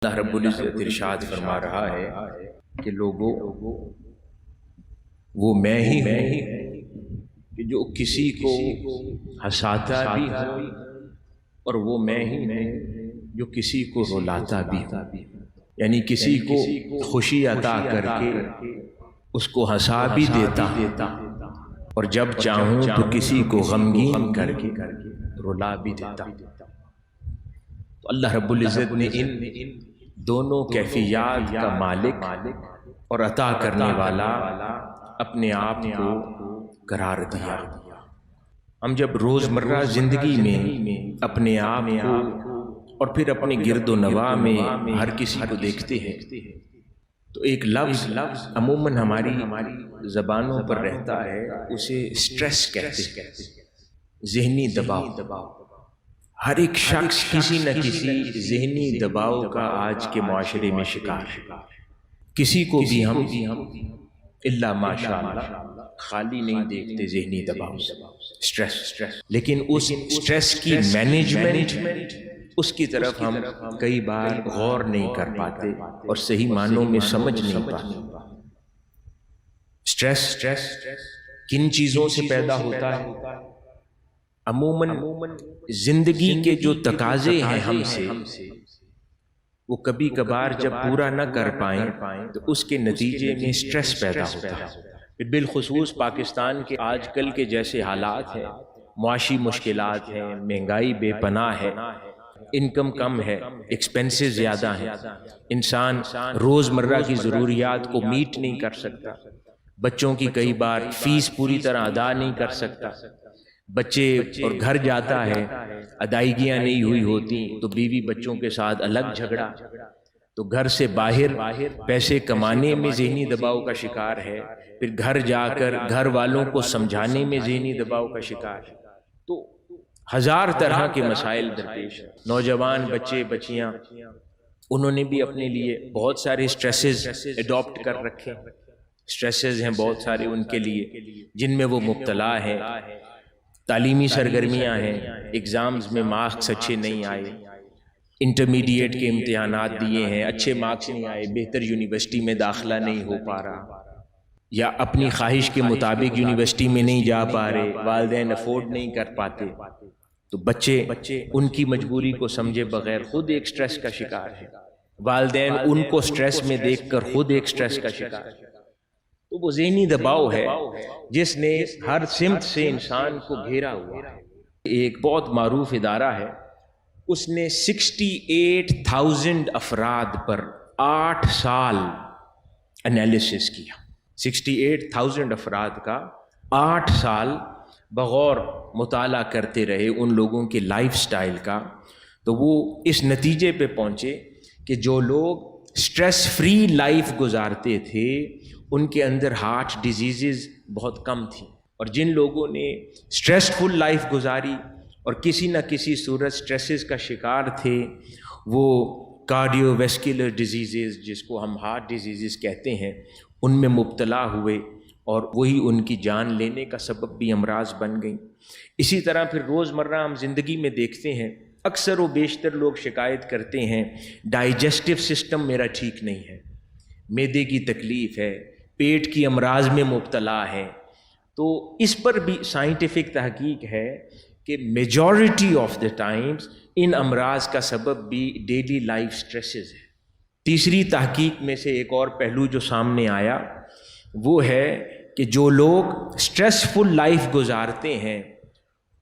اللہ رب العزت ارشاد فرما رہا ہے کہ لوگوں وہ میں ہی ہوں کہ جو کسی کو ہنساتا بھی ہوں، اور وہ میں ہی ہوں جو کسی کو رلاتا بھی ہوں، یعنی کسی کو خوشی عطا کر کے اس کو ہنسا بھی دیتا اور جب چاہوں تو کسی کو غمگین کر کے رلا بھی دیتا۔ تو اللہ رب العزت نے ان دونوں کیفیات کا مالک اور عطا کرنے والا اپنے آپ کو قرار دیا۔ ہم جب روزمرہ زندگی میں اپنے آپ کو اور پھر اپنے گرد و نواح میں ہر کسی کو دیکھتے ہیں تو ایک لفظ عموماً ہماری زبانوں پر رہتا ہے، اسے سٹریس کہتے ہیں، ذہنی دباؤ۔ ہر ایک شخص کسی نہ کسی ذہنی دباؤ کا آج کے معاشرے میں شکار ہے۔ کسی کو بھی ہم الا ماشاء اللہ خالی نہیں دیکھتے ذہنی دباؤ سے، سٹریس، لیکن اس سٹریس کی مینجمنٹ اس کی طرف ہم کئی بار غور نہیں کر پاتے اور صحیح معنوں میں سمجھ نہیں پاتے۔ سٹریس کن چیزوں سے پیدا ہوتا ہے؟ عموماً زندگی کے جو تقاضے ہیں ہم سے، وہ کبھی کبھار جب پورا نہ کر پائیں تو اس کے نتیجے میں سٹریس پیدا ہوتا ہے۔ بالخصوص پاکستان کے آج کل کے جیسے حالات ہیں، معاشی مشکلات ہیں، مہنگائی بے پناہ ہے، انکم کم ہے، ایکسپینسز زیادہ ہیں، انسان روزمرہ کی ضروریات کو میٹ نہیں کر سکتا، بچوں کی کئی بار فیس پوری طرح ادا نہیں کر سکتا، بچے اور گھر جاتا ہے، ادائیگیاں نہیں ہوئی ہوتی تو بیوی بچوں کے ساتھ الگ جھگڑا، تو گھر سے باہر پیسے کمانے میں ذہنی دباؤ کا شکار ہے، پھر گھر جا کر گھر والوں کو سمجھانے میں ذہنی دباؤ کا شکار ہے۔ تو ہزار طرح کے مسائل درپیش ہیں۔ نوجوان بچے بچیاں انہوں نے بھی اپنے لیے بہت سارے سٹریسز اڈاپٹ کر رکھے، سٹریسز ہیں بہت سارے ان کے لیے جن میں وہ مبتلا ہیں۔ تعلیمی سرگرمیاں ہیں، ایگزامز میں مارکس اچھے نہیں آئے، انٹرمیڈیٹ کے امتحانات دیے ہیں، اچھے مارکس نہیں آئے، بہتر یونیورسٹی میں داخلہ نہیں ہو پا رہا، یا اپنی خواہش کے مطابق یونیورسٹی میں نہیں جا پا رہے، والدین افورڈ نہیں کر پاتے، تو بچے ان کی مجبوری کو سمجھے بغیر خود ایک سٹریس کا شکار ہے، والدین ان کو سٹریس میں دیکھ کر خود ایک سٹریس کا شکار ہے۔ تو وہ ذہنی دباؤ ہے جس نے ہر سمت سے انسان کو گھیرا ہوا ہے۔ ایک بہت معروف ادارہ ہے، اس نے 68,000 افراد پر 8 سال انالیسس کیا، 68,000 افراد کا 8 سال بغور مطالعہ کرتے رہے ان لوگوں کے لائف سٹائل کا، تو وہ اس نتیجے پہ پہنچے کہ جو لوگ سٹریس فری لائف گزارتے تھے ان کے اندر ہارٹ ڈیزیزز بہت کم تھیں، اور جن لوگوں نے سٹریس فل لائف گزاری اور کسی نہ کسی صورت سٹریسز کا شکار تھے، وہ کارڈیو ویسکولر ڈیزیزز جس کو ہم ہارٹ ڈیزیزز کہتے ہیں ان میں مبتلا ہوئے، اور وہی ان کی جان لینے کا سبب بھی امراض بن گئیں۔ اسی طرح پھر روزمرہ ہم زندگی میں دیکھتے ہیں، اکثر و بیشتر لوگ شکایت کرتے ہیں ڈائجسٹو سسٹم میرا ٹھیک نہیں ہے، معدے کی تکلیف ہے، پیٹ کی امراض میں مبتلا ہے۔ تو اس پر بھی سائنٹیفک تحقیق ہے کہ majority of the times in امراض کا سبب بھی ڈیلی لائف سٹریسز ہے۔ تیسری تحقیق میں سے ایک اور پہلو جو سامنے آیا وہ ہے کہ جو لوگ سٹریس فل لائف گزارتے ہیں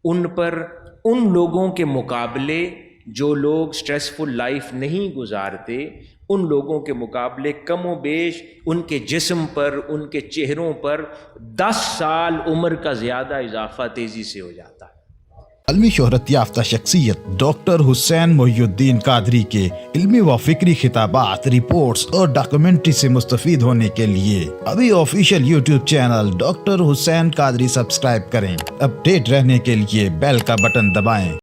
ان پر ان لوگوں کے مقابلے جو لوگ سٹریس فل لائف نہیں گزارتے ان لوگوں کے مقابلے کم و بیش ان کے جسم پر، ان کے چہروں پر 10 سال عمر کا زیادہ اضافہ تیزی سے ہو جاتا ہے۔ عالمی شہرت یافتہ شخصیت ڈاکٹر حسین محی الدین قادری کے علمی و فکری خطابات، رپورٹس اور ڈاکومنٹری سے مستفید ہونے کے لیے ابھی آفیشیل یوٹیوب چینل ڈاکٹر حسین قادری سبسکرائب کریں۔ اپ ڈیٹ رہنے کے لیے بیل کا بٹن دبائیں۔